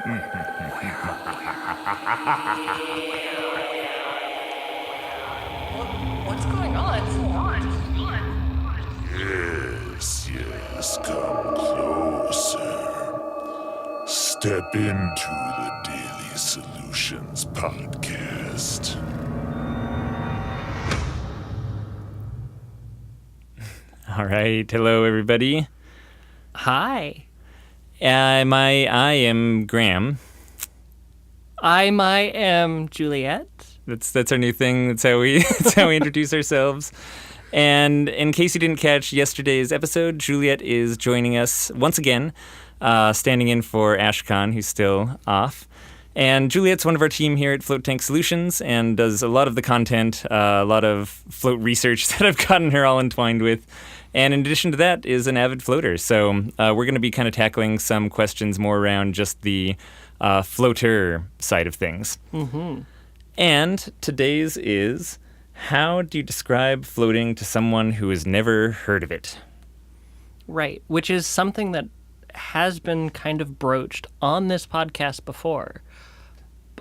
What's going on? Yes, come closer. Step into the Daily Solutions podcast. All right. Hello, everybody. Hi. I am Graham. I am Juliet. That's our new thing. That's how we introduce ourselves. And in case you didn't catch yesterday's episode, Juliet is joining us once again, standing in for Ashkahn, who's still off. And Juliet's one of our team here at Float Tank Solutions and does a lot of the content, a lot of float research that I've gotten her all entwined with. And in addition to that is an avid floater. So we're going to be kind of tackling some questions more around just the floater side of things. Mm-hmm. And today's is, how do you describe floating to someone who has never heard of it? Right, which is something that has been kind of broached on this podcast before.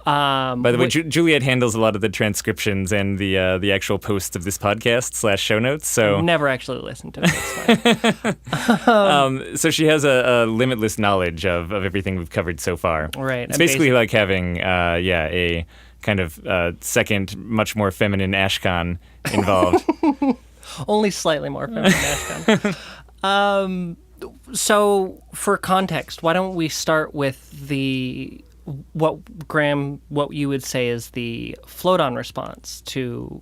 By the way, Juliet handles a lot of the transcriptions and the actual posts of this podcast / show notes. So I've never actually listened to it. It's fine. So she has a limitless knowledge of everything we've covered so far. Right. It's basically like having a kind of second, much more feminine Ashkahn involved. Only slightly more feminine Ashkahn. So for context, why don't we start with what you would say is the float-on response to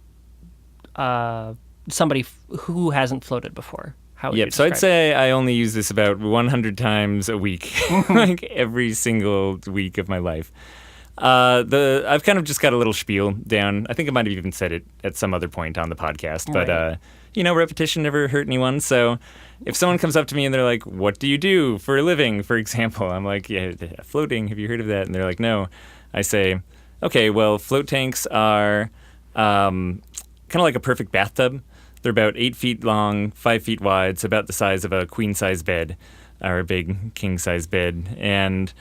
somebody who hasn't floated before. How would you So I'd describe say I only use this about 100 times a week, like every single week of my life. I've kind of just got a little spiel down. I think I might have even said it at some other point on the podcast, but Right. Repetition never hurt anyone. So if someone comes up to me and they're like, "What do you do for a living?" for example, I'm like, "Yeah, floating. Have you heard of that?" And they're like, "No." I say, "Okay, well, float tanks are kind of like a perfect bathtub. They're about 8 feet long, 5 feet wide, so about the size of a queen-size bed or a big king-size bed, and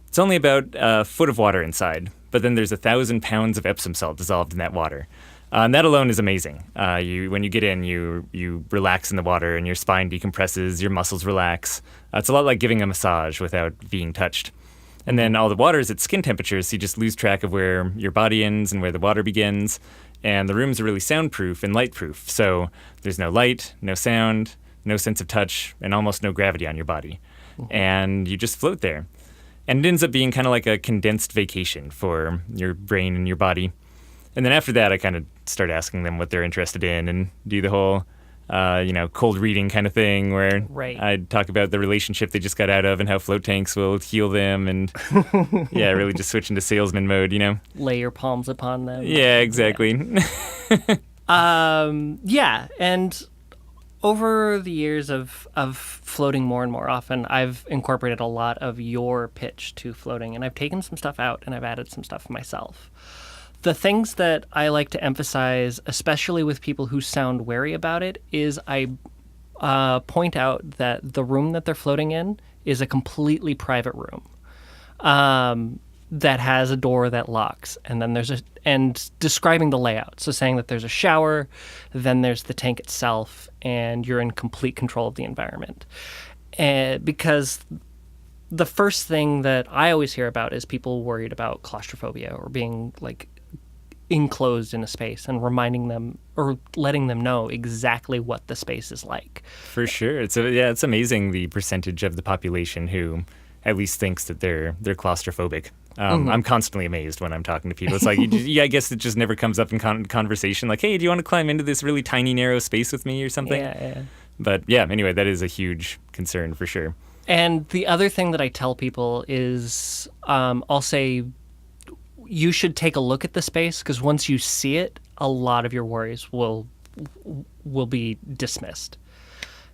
it's only about a foot of water inside, but then there's 1,000 pounds of Epsom salt dissolved in that water. And that alone is amazing. When you get in, you relax in the water and your spine decompresses, your muscles relax. It's a lot like giving a massage without being touched. And then all the water is at skin temperature, so you just lose track of where your body ends and where the water begins. And the rooms are really soundproof and lightproof, so there's no light, no sound, no sense of touch, and almost no gravity on your body. And you just float there. And it ends up being kind of like a condensed vacation for your brain and your body. And then after that, I kind of start asking them what they're interested in and do the whole, cold reading kind of thing where Right. I talk about the relationship they just got out of and how float tanks will heal them and, really just switch into salesman mode, lay your palms upon them? Yeah, exactly. And over the years of floating more and more often, I've incorporated a lot of your pitch to floating, and I've taken some stuff out and I've added some stuff myself. The things that I like to emphasize, especially with people who sound wary about it, is I point out that the room that they're floating in is a completely private room that has a door that locks, and then and describing the layout. So saying that there's a shower, then there's the tank itself, and you're in complete control of the environment. Because the first thing that I always hear about is people worried about claustrophobia or being like enclosed in a space, and reminding them or letting them know exactly what the space is like. For sure. It's amazing the percentage of the population who at least thinks that they're claustrophobic. I'm constantly amazed when I'm talking to people. It's like, I guess it just never comes up in conversation. Like, hey, do you want to climb into this really tiny, narrow space with me or something? Yeah. But yeah, anyway, that is a huge concern for sure. And the other thing that I tell people is I'll say you should take a look at the space, because once you see it, a lot of your worries will be dismissed.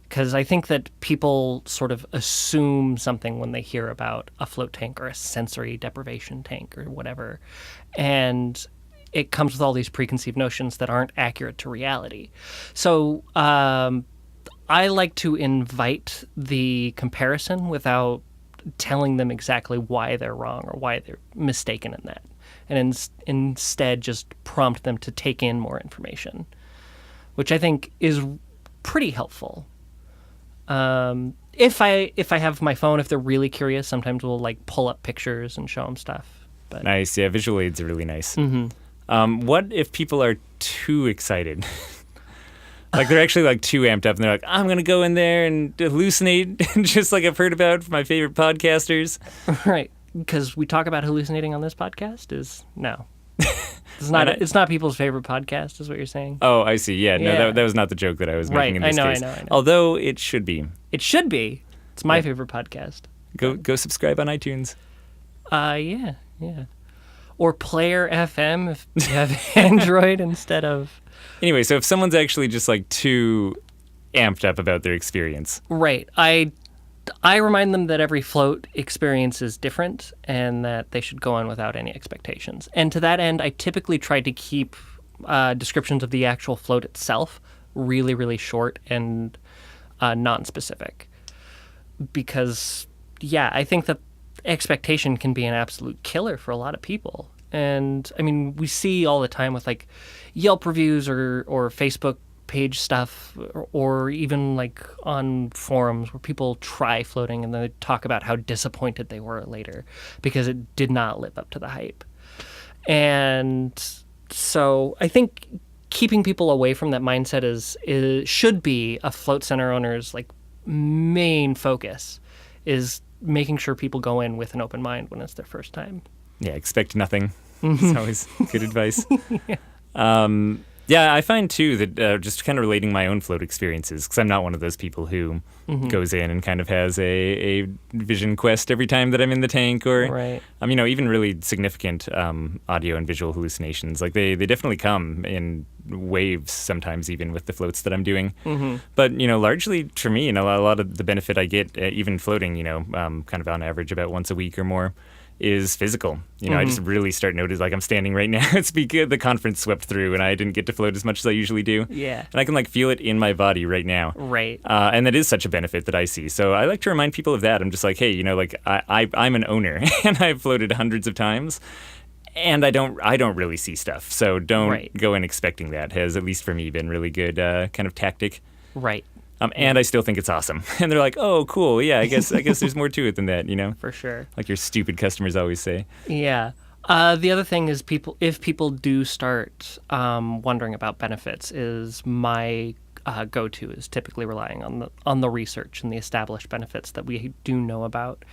Because I think that people sort of assume something when they hear about a float tank or a sensory deprivation tank or whatever. And it comes with all these preconceived notions that aren't accurate to reality. So I like to invite the comparison without telling them exactly why they're wrong or why they're mistaken in that, and instead just prompt them to take in more information, which I think is pretty helpful. If I have my phone, if they're really curious, sometimes we'll like pull up pictures and show them stuff. But Nice. Yeah, visual aids are really nice. What if people are too excited? Like they're actually like too amped up and they're like, I'm going to go in there and hallucinate just like I've heard about from my favorite podcasters. Right. Because we talk about hallucinating on this podcast is no. It's not people's favorite podcast is what you're saying. Oh, I see. Yeah, no, Yeah. that was not the joke that I was making in Right. this I case. know. Although it should be. It should be. It's my favorite podcast. Go subscribe on iTunes. Yeah. Or Player FM if you have Android instead of... Anyway, so if someone's actually just like too amped up about their experience. Right. I remind them that every float experience is different and that they should go on without any expectations. And to that end, I typically try to keep descriptions of the actual float itself really, really short and non-specific. Because, yeah, I think that expectation can be an absolute killer for a lot of people. And, I mean, we see all the time with, like, Yelp reviews or Facebook page stuff or even, like, on forums where people try floating and then they talk about how disappointed they were later because it did not live up to the hype. And so I think keeping people away from that mindset should be a float center owner's, like, main focus is making sure people go in with an open mind when it's their first time. Yeah, expect nothing. It's always good advice. Yeah, I find too that just kind of relating my own float experiences, because I'm not one of those people who goes in and kind of has a vision quest every time that I'm in the tank, or Right. Even really significant audio and visual hallucinations. Like they definitely come in waves sometimes, even with the floats that I'm doing. But largely for me, a lot of the benefit I get even floating, kind of on average about once a week or more, is physical. I just really start noticing, like I'm standing right now. It's because the conference swept through and I didn't get to float as much as I usually do. Yeah. And I can like feel it in my body right now. Right. And that is such a benefit that I see. So I like to remind people of that. I'm just like, hey, like I'm an owner and I've floated hundreds of times. And I don't really see stuff. So don't go in expecting that. Has, at least for me, been really good kind of tactic. Right. And I still think it's awesome. And they're like, oh, cool. Yeah, I guess there's more to it than that, For sure. Like your stupid customers always say. Yeah. The other thing is if people do start wondering about benefits, is my go-to is typically relying on the research and the established benefits that we do know about.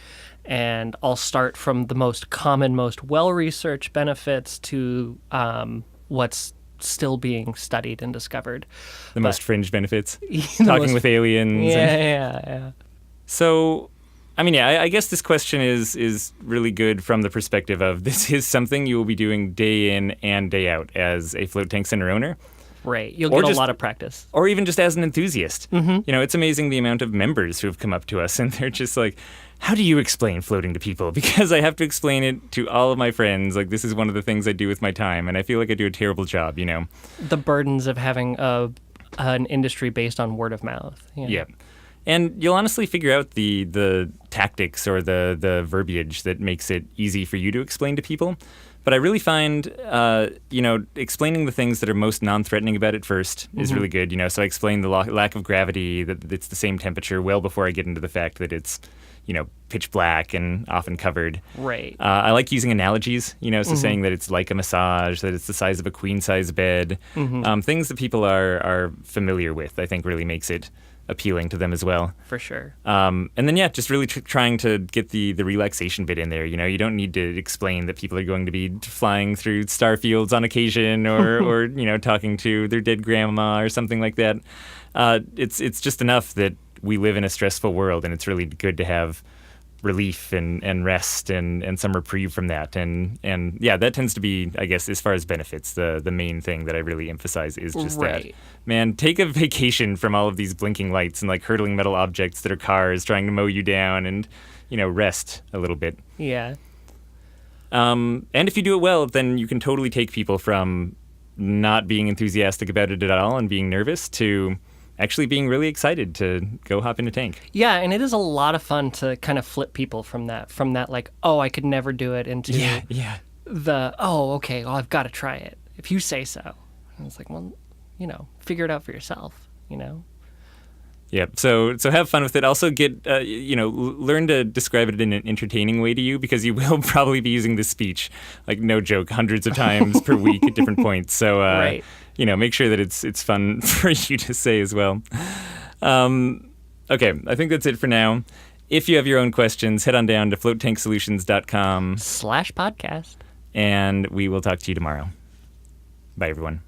And I'll start from the most common, most well-researched benefits to what's still being studied and discovered. The most fringe benefits. Talking with aliens. Yeah. So, I guess this question is really good from the perspective of this is something you will be doing day in and day out as a float tank center owner. Right. You'll get a lot of practice. Or even just as an enthusiast. It's amazing the amount of members who have come up to us and they're just like, how do you explain floating to people? Because I have to explain it to all of my friends. Like, this is one of the things I do with my time, and I feel like I do a terrible job, The burdens of having an industry based on word of mouth. Yeah. And you'll honestly figure out the tactics or the verbiage that makes it easy for you to explain to people. But I really find, explaining the things that are most non-threatening about it first is really good. So I explain the lack of gravity, that it's the same temperature, well before I get into the fact that it's, pitch black and often covered. Right. I like using analogies, so saying that it's like a massage, that it's the size of a queen-size bed. Things that people are familiar with, I think really makes it appealing to them as well. For sure. And then, just really trying to get the relaxation bit in there. You don't need to explain that people are going to be flying through star fields on occasion or talking to their dead grandma or something like that. It's just enough that we live in a stressful world, and it's really good to have relief and rest and some reprieve from that. And that tends to be, I guess, as far as benefits, the main thing that I really emphasize is just that. Man, take a vacation from all of these blinking lights and like hurtling metal objects that are cars trying to mow you down, and rest a little bit. Yeah. And if you do it well, then you can totally take people from not being enthusiastic about it at all and being nervous to actually being really excited to go hop in a tank. Yeah, and it is a lot of fun to kind of flip people from that like, oh, I could never do it, into the, oh, okay, well, I've got to try it if you say so. And it's like, well, figure it out for yourself, Yeah, so have fun with it. Also get, learn to describe it in an entertaining way to you, because you will probably be using this speech, like no joke, hundreds of times per week at different points. So, Right. Make sure that it's fun for you to say as well. Okay, I think that's it for now. If you have your own questions, head on down to floattanksolutions.com. /podcast. And we will talk to you tomorrow. Bye, everyone.